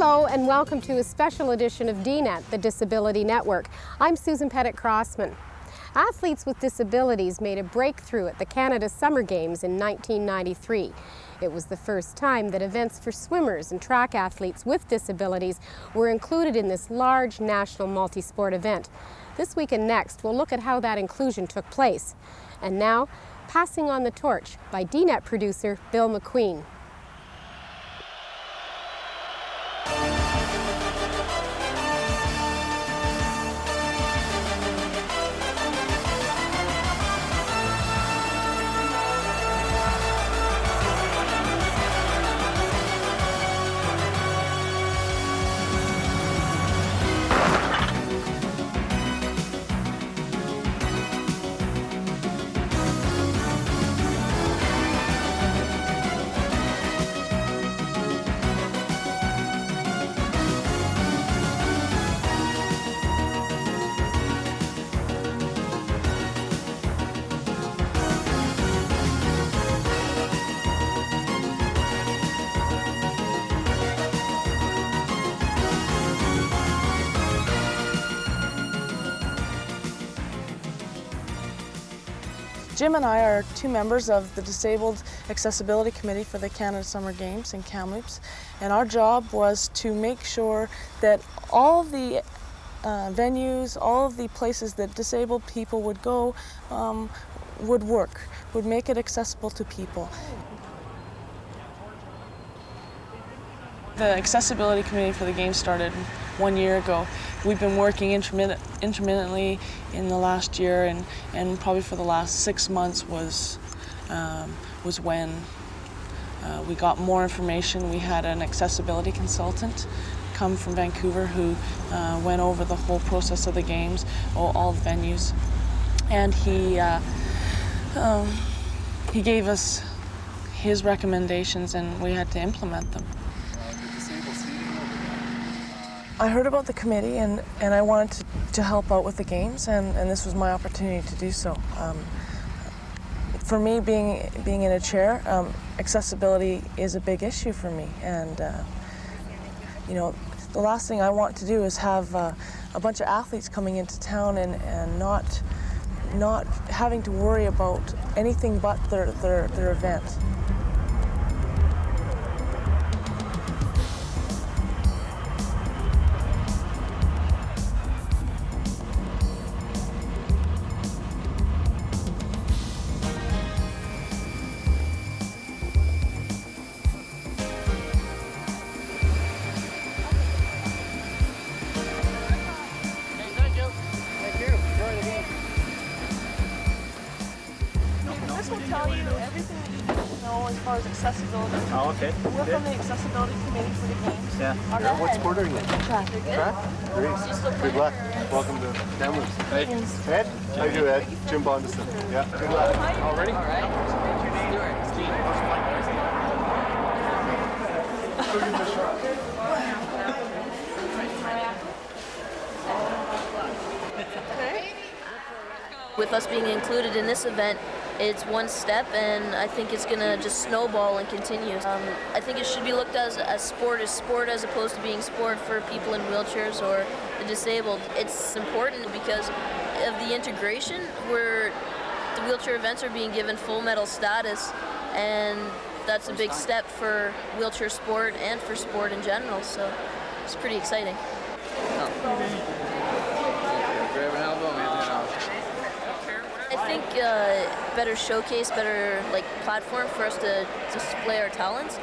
Hello and welcome to a special edition of DNET, the Disability Network. I'm Susan Pettit-Crossman. Athletes with disabilities made a breakthrough at the Canada Summer Games in 1993. It was the first time that events for swimmers and track athletes with disabilities were included in this large national multi-sport event. This week and next, we'll look at how that inclusion took place. And now, passing on the torch by DNET producer Bill McQueen. Jim and I are two members of the Disabled Accessibility Committee for the Canada Summer Games in Kamloops, and our job was to make sure that all the venues, all of the places that disabled people would go would work, would make it accessible to people. The Accessibility Committee for the Games started 1 year ago. We've been working intermittently in the last year, and probably for the last 6 months was when we got more information. We had an accessibility consultant come from Vancouver who went over the whole process of the games, all the venues, and he gave us his recommendations, and we had to implement them. I heard about the committee and I wanted to help out with the games, and this was my opportunity to do so. For me, being in a chair, accessibility is a big issue for me, and you know, the last thing I want to do is have a bunch of athletes coming into town and not having to worry about anything but their event. This will tell you everything you need to know as far as accessibility. Oh, okay. We're from the Accessibility Committee for the Games. Yeah. What sport are you in? Track. Track? Great. Good luck. Welcome to Kamloops. Hey. Ed? How you doing, Ed? Jim Bondessen. Yeah. Good luck. All ready? All right. With us being included in this event, it's one step, and I think it's going to just snowball and continue. I think it should be looked at as sport as opposed to being sport for people in wheelchairs or the disabled. It's important because of the integration where the wheelchair events are being given full medal status, and that's a big step for wheelchair sport and for sport in general, so it's pretty exciting. I think better showcase, better platform for us to display our talents,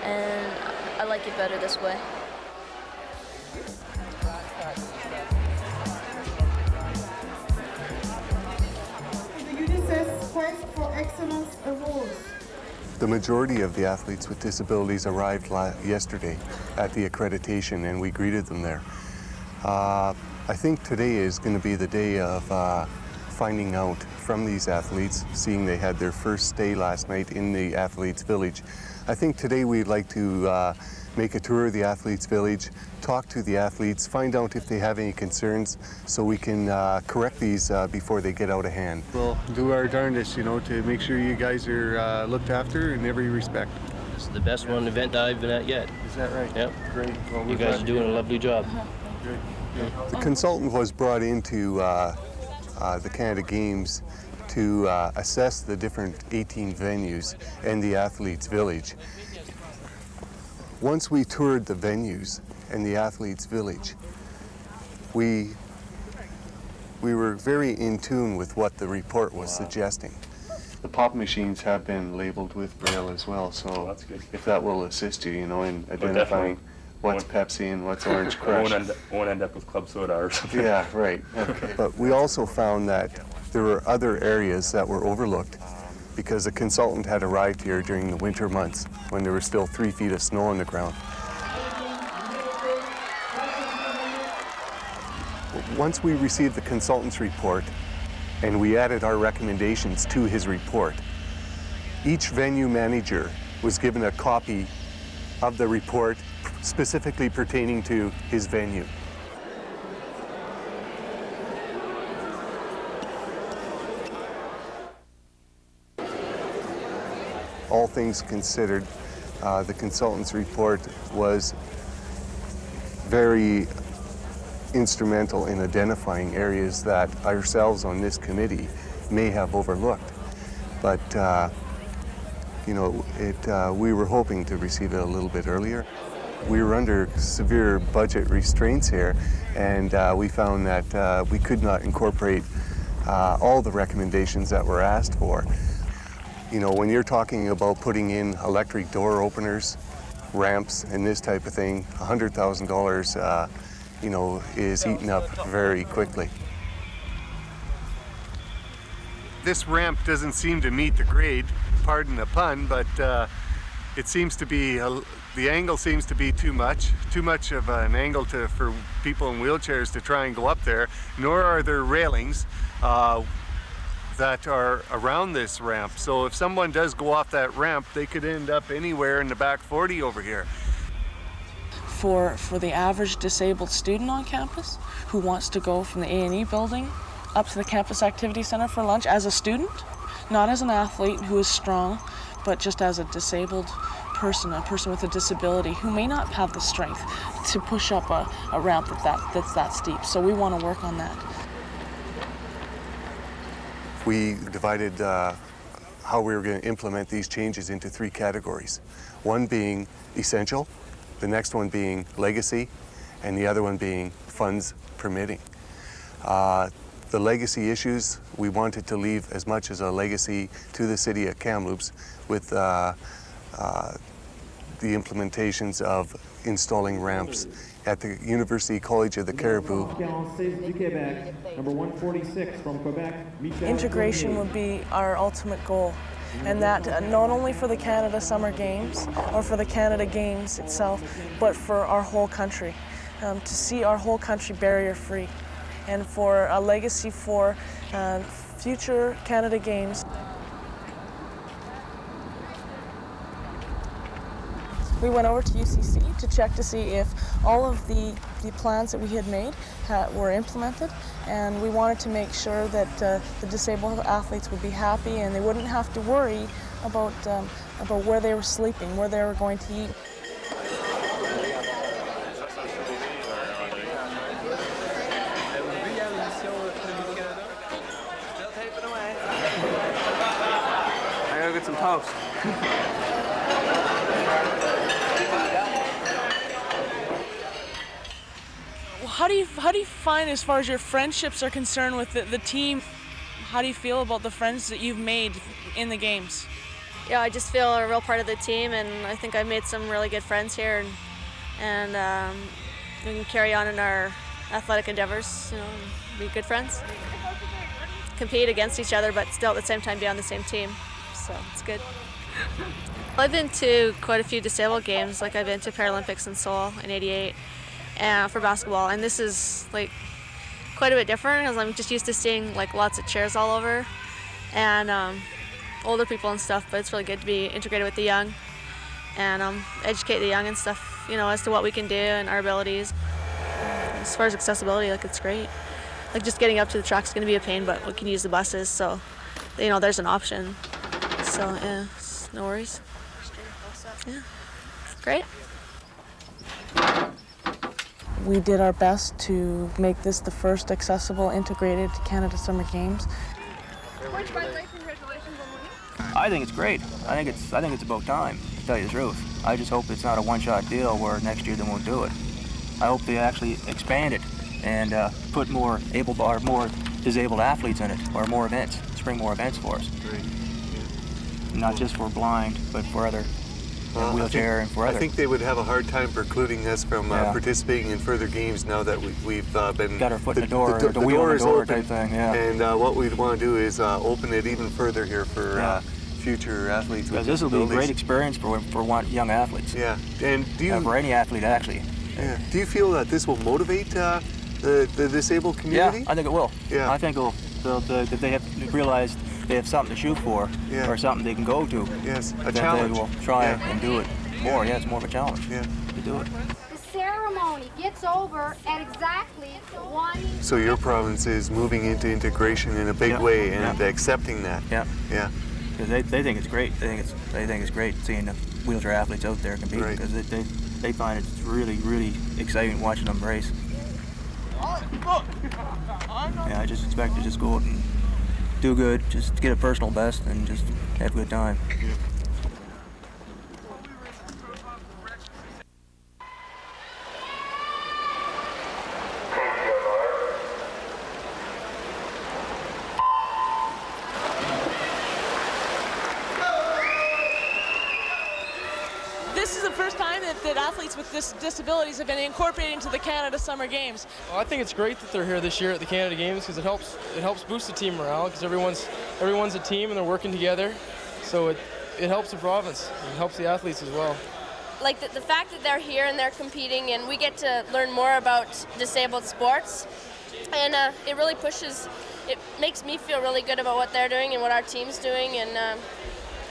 and I like it better this way. The UNICEF Quest for Excellence Awards. The majority of the athletes with disabilities arrived yesterday at the accreditation, and we greeted them there. I think today is going to be the day of finding out from these athletes, seeing they had their first day last night in the athletes' village. I think today we'd like to make a tour of the athletes' village, talk to the athletes, find out if they have any concerns so we can correct these before they get out of hand. We'll do our darndest, to make sure you guys are looked after in every respect. the best one event that I've been at yet. Is that right? Yep. Great. Well, You guys are doing a lovely job. Good. The consultant was brought into the Canada Games to assess the different 18 venues and the athletes' village. Once we toured the venues and the athletes' village, we were very in tune with what the report was suggesting. The pop machines have been labeled with Braille as well, so that's good. if that will assist you, you know, in identifying what's Pepsi and what's Orange Crush. Won't end up with club soda or something. Yeah, right. Okay. But we also found that there were other areas that were overlooked because a consultant had arrived here during the winter months when there was still 3 feet of snow on the ground. Once we received the consultant's report and we added our recommendations to his report, each venue manager was given a copy of the report specifically pertaining to his venue. All things considered, the consultant's report was very instrumental in identifying areas that ourselves on this committee may have overlooked. But, you know, we were hoping to receive it a little bit earlier. We were under severe budget restraints here, and we found that we could not incorporate all the recommendations that were asked for. You know, when you're talking about putting in electric door openers, ramps, and this type of thing, $100,000, you know, is eaten up very quickly. This ramp doesn't seem to meet the grade, pardon the pun, but it seems to be, the angle seems to be too much of an angle for people in wheelchairs to try and go up there, nor are there railings that are around this ramp. So if someone does go off that ramp, they could end up anywhere in the back 40 over here. For the average disabled student on campus who wants to go from the A&E building up to the campus activity center for lunch as a student, not as an athlete who is strong, but just as a disabled person, a person with a disability who may not have the strength to push up a ramp that's that steep. So we want to work on that. We divided how we were going to implement these changes into 3 categories. One being essential, the next one being legacy, and the other one being funds permitting. The legacy issues, we wanted to leave as much as a legacy to the city of Kamloops with the implementations of installing ramps at the University College of the Cariboo. Number 146 from Quebec. Integration would be our ultimate goal, and that not only for the Canada Summer Games or for the Canada Games itself, but for our whole country, to see our whole country barrier-free, and for a legacy for future Canada Games. We went over to UCC to check to see if all of the plans that we had made were implemented, and we wanted to make sure that the disabled athletes would be happy and they wouldn't have to worry about where they were sleeping, where they were going to eat. I gotta get some toast. How do you find, as far as your friendships are concerned with the team, how do you feel about the friends that you've made in the games? Yeah, I just feel a real part of the team, and I think I've made some really good friends here, and we can carry on in our athletic endeavors, you know, and be good friends. Compete against each other, but still at the same time be on the same team, so it's good. I've been to quite a few disabled games, like I've been to Paralympics in Seoul in '88. For basketball, and this is like quite a bit different because I'm just used to seeing like lots of chairs all over and older people and stuff, but it's really good to be integrated with the young and educate the young and stuff, you know, as to what we can do and our abilities. As far as accessibility, like it's great. Like just getting up to the track is going to be a pain, but we can use the buses, so you know there's an option. So yeah, no worries. Yeah, great. We did our best to make this the first accessible, integrated Canada Summer Games. Coach, by the way, congratulations on winning. I think it's great. I think it's about time, to tell you the truth. I just hope it's not a one-shot deal where next year they won't do it. I hope they actually expand it and put more more disabled athletes in it, or more events, spring more events for us. Great. Yeah. Not just for blind, but for other wheelchair and for other. I think they would have a hard time precluding us from participating in further games now that we've been... Got our foot in the door, the wheel in the door type thing, yeah. And what we'd want to do is open it even further here for future athletes. Because this will be a great experience for young athletes. Yeah, and do you... for any athlete, actually. Yeah. Do you feel that this will motivate the disabled community? Yeah, I think it will. Yeah. I think that they have realized they have something to shoot for, or something they can go to. Yes, a that challenge. They will try and do it more. Yeah, it's more of a challenge to do it. The ceremony gets over at exactly 1. So your province is moving into integration in a big way and accepting that. Yeah. Yeah. Because they think it's great. They think it's great seeing the wheelchair athletes out there competing, because they find it's really, really exciting watching them race. Yeah, I just expect to just go out and do good, just get a personal best, and just have a good time. This is the first time that athletes with disabilities have been incorporated into the Canada Summer Games. Well, I think it's great that they're here this year at the Canada Games, because it helps boost the team morale, because everyone's a team and they're working together. So it helps the province. It helps the athletes as well. Like the fact that they're here and they're competing, and we get to learn more about disabled sports, and it really pushes. It makes me feel really good about what they're doing and what our team's doing, and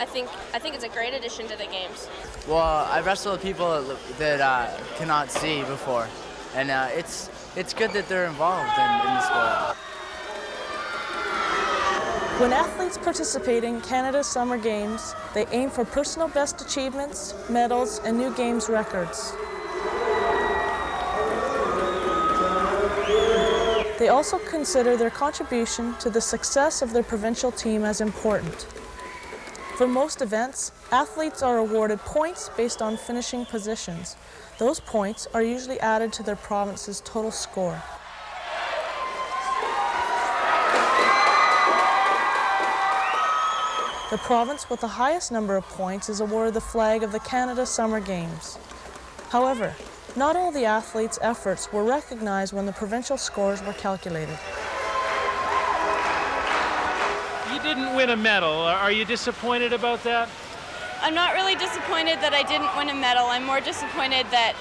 I think it's a great addition to the games. Well, I wrestled with people that cannot see before, and it's good that they're involved in the sport. When athletes participate in Canada Summer Games, they aim for personal best achievements, medals, and new games records. They also consider their contribution to the success of their provincial team as important. For most events, athletes are awarded points based on finishing positions. Those points are usually added to their province's total score. The province with the highest number of points is awarded the flag of the Canada Summer Games. However, not all the athletes' efforts were recognized when the provincial scores were calculated. You didn't win a medal. Are you disappointed about that? I'm not really disappointed that I didn't win a medal. I'm more disappointed that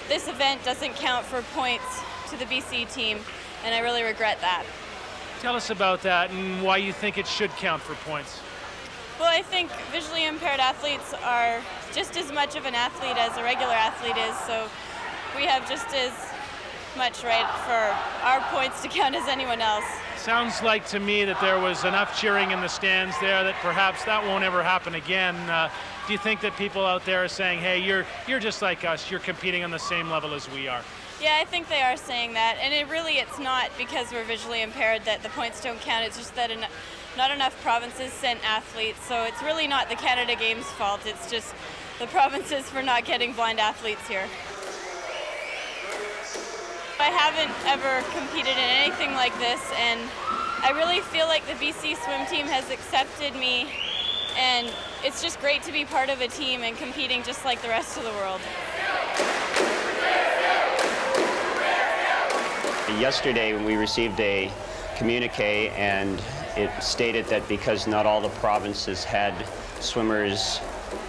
this event doesn't count for points to the BC team, and I really regret that. Tell us about that and why you think it should count for points. Well, I think visually impaired athletes are just as much of an athlete as a regular athlete is, so we have just as much right for our points to count as anyone else. Sounds like to me that there was enough cheering in the stands there that perhaps that won't ever happen again. Do you think that people out there are saying, hey, you're just like us, you're competing on the same level as we are? Yeah, I think they are saying that, and it's not because we're visually impaired that the points don't count. It's just that not enough provinces sent athletes, so it's really not the Canada Games' fault. It's just the provinces for not getting blind athletes here. I haven't ever competed in anything like this, and I really feel like the BC swim team has accepted me, and it's just great to be part of a team and competing just like the rest of the world. Yesterday we received a communique, and it stated that because not all the provinces had swimmers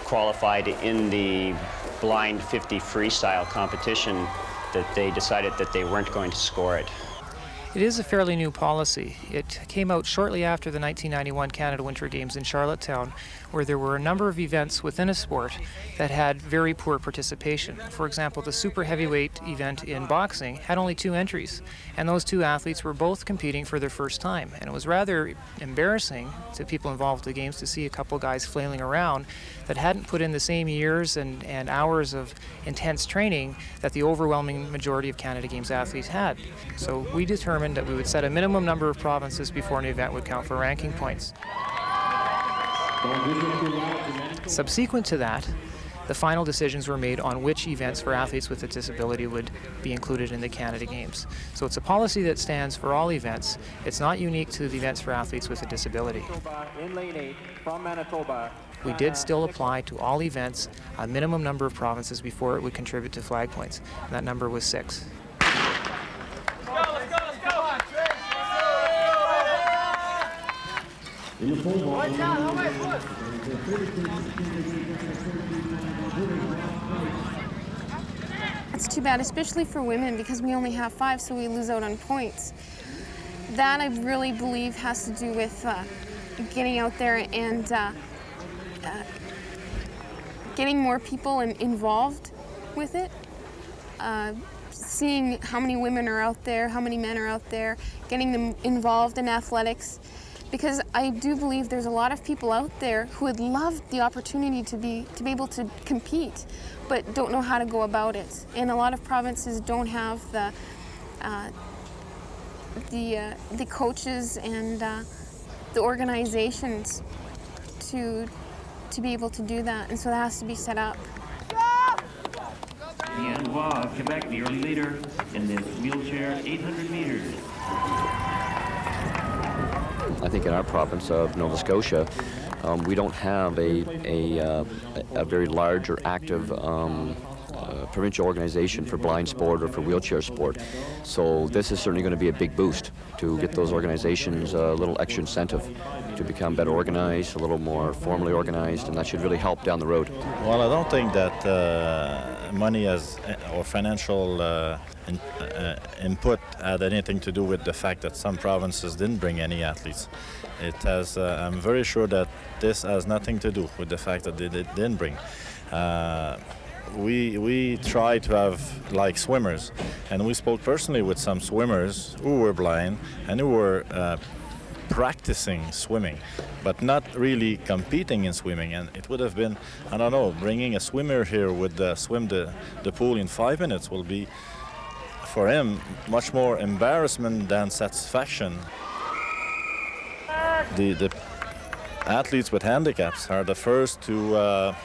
qualified in the blind 50 freestyle competition, that they decided that they weren't going to score it. It is a fairly new policy. It came out shortly after the 1991 Canada Winter Games in Charlottetown, where there were a number of events within a sport that had very poor participation. For example, the super heavyweight event in boxing had only 2 entries, and those 2 athletes were both competing for their first time. And it was rather embarrassing to people involved in the games to see a couple guys flailing around that hadn't put in the same years and hours of intense training that the overwhelming majority of Canada Games athletes had. So we determined that we would set a minimum number of provinces before an event would count for ranking points. Subsequent to that, the final decisions were made on which events for athletes with a disability would be included in the Canada Games. So it's a policy that stands for all events. It's not unique to the events for athletes with a disability. In lane 8 from Manitoba. We did still apply to all events a minimum number of provinces before it would contribute to flag points, and that number was 6. It's too bad, especially for women, because we only have 5, so we lose out on points. That, I really believe, has to do with getting out there and getting more people involved with it. Seeing how many women are out there, how many men are out there, getting them involved in athletics. Because I do believe there's a lot of people out there who would love the opportunity to be able to compete, but don't know how to go about it. And a lot of provinces don't have the coaches and the organizations to be able to do that, and so that has to be set up. And wow, Quebec, the early leader in this wheelchair 800 meters. I think in our province of Nova Scotia, we don't have a very large or active provincial organization for blind sport or for wheelchair sport. So this is certainly going to be a big boost to get those organizations a little extra incentive to become better organized, a little more formally organized, and that should really help down the road. Well, I don't think that money or financial input had anything to do with the fact that some provinces didn't bring any athletes. It has. I'm very sure that this has nothing to do with the fact that they didn't bring. We try to have like swimmers, and we spoke personally with some swimmers who were blind and who were practicing swimming, but not really competing in swimming. And it would have been, I don't know, bringing a swimmer here would swim the pool in 5 minutes will be, for him, much more embarrassment than satisfaction. The athletes with handicaps are the first to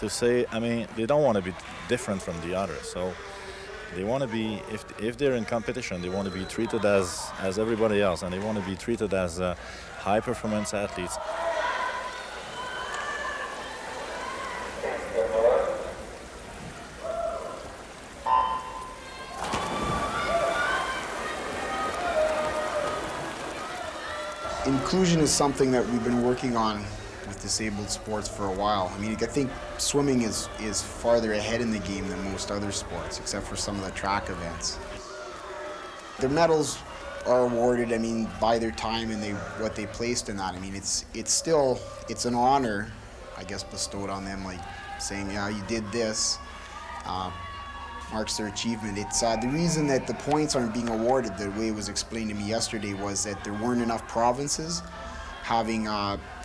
say, I mean, they don't want to be different from the others. So they want to be, if they're in competition, they want to be treated as everybody else, and they want to be treated as high-performance athletes. Inclusion is something that we've been working on with disabled sports for a while. I mean, I think swimming is farther ahead in the game than most other sports, except for some of the track events. Their medals are awarded, I mean, by their time and what they placed in that. I mean, it's an honor, I guess, bestowed on them, like saying, yeah, you did this, marks their achievement. It's the reason that the points aren't being awarded, the way it was explained to me yesterday, was that there weren't enough provinces having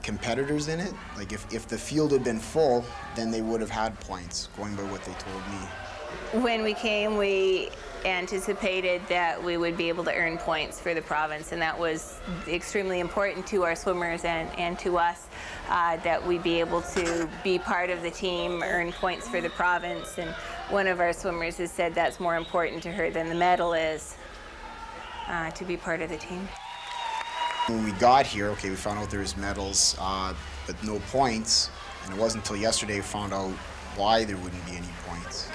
competitors in it. Like if the field had been full, then they would have had points, going by what they told me. When we came, we anticipated that we would be able to earn points for the province, and that was extremely important to our swimmers and to us, that we'd be able to be part of the team, earn points for the province. And one of our swimmers has said that's more important to her than the medal is, to be part of the team. When we got here, okay, we found out there was medals, but no points, and it wasn't until yesterday we found out why there wouldn't be any points.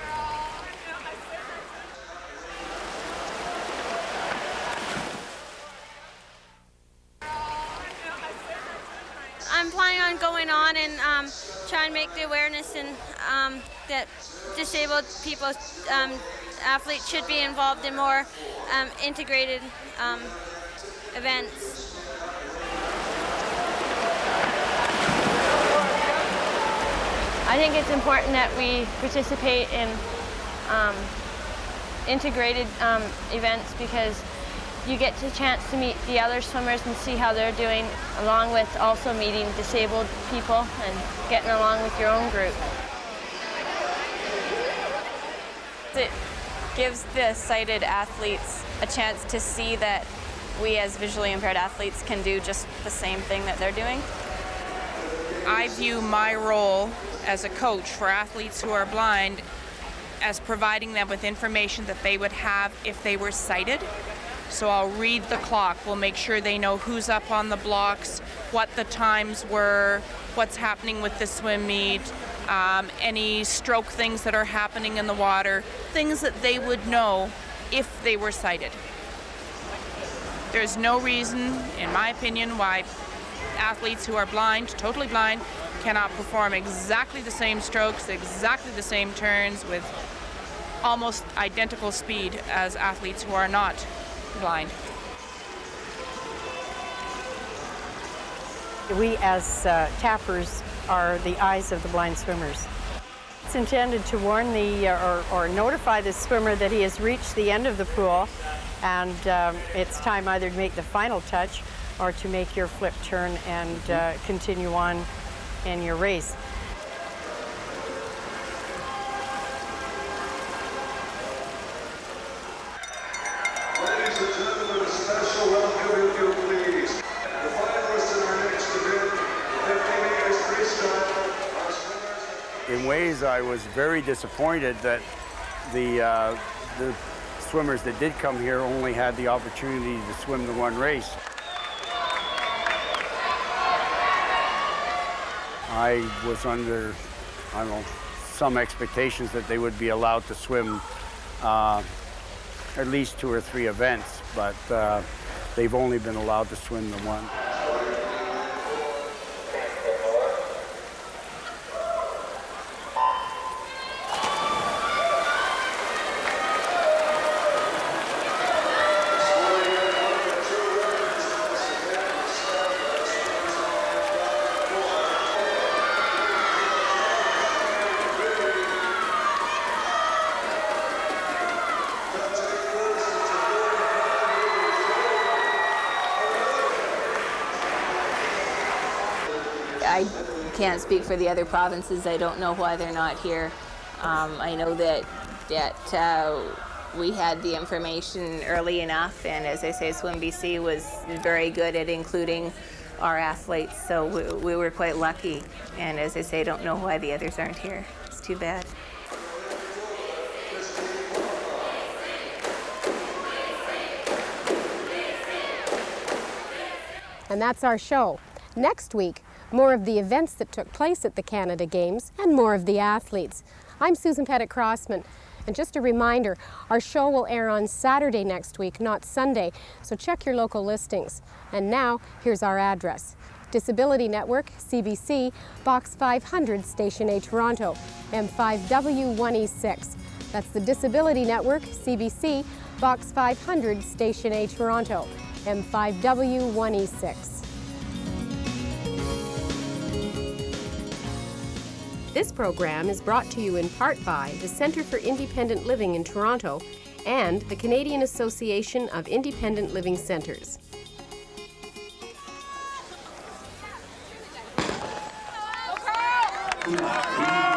I'm planning on going on and trying to make the awareness and that disabled people athletes should be involved in more integrated events. I think it's important that we participate in integrated events because you get the chance to meet the other swimmers and see how they're doing, along with also meeting disabled people and getting along with your own group. It gives the sighted athletes a chance to see that we as visually impaired athletes can do just the same thing that they're doing. I view my role as a coach for athletes who are blind as providing them with information that they would have if they were sighted. So I'll read the clock. We'll make sure they know who's up on the blocks, what the times were, what's happening with the swim meet, any stroke things that are happening in the water, things that they would know if they were sighted. There's no reason, in my opinion, why athletes who are blind, totally blind, cannot perform exactly the same strokes, exactly the same turns with almost identical speed as athletes who are not blind. We as tappers are the eyes of the blind swimmers. It's intended to warn or notify the swimmer that he has reached the end of the pool and it's time either to make the final touch or to make your flip turn and continue on in your race. Ladies and gentlemen, a special welcome if you please. The finalists in our next event, 50 meters freestyle, are swimmers. In ways, I was very disappointed that the swimmers that did come here only had the opportunity to swim the one race. I was under, I don't know, some expectations that they would be allowed to swim at least 2 or 3 events, but they've only been allowed to swim the one. I can't speak for the other provinces. I don't know why they're not here. I know that we had the information early enough, and as I say, Swim BC was very good at including our athletes, so we were quite lucky. And as I say, I don't know why the others aren't here. It's too bad. And that's our show. Next week, more of the events that took place at the Canada Games and more of the athletes. I'm Susan Pettit-Crossman, and just a reminder, our show will air on Saturday next week, not Sunday, so check your local listings. And now, here's our address. Disability Network, CBC, Box 500, Station A, Toronto, M5W1E6. That's the Disability Network, CBC, Box 500, Station A, Toronto, M5W1E6. This program is brought to you in part by the Centre for Independent Living in Toronto and the Canadian Association of Independent Living Centres. Good time.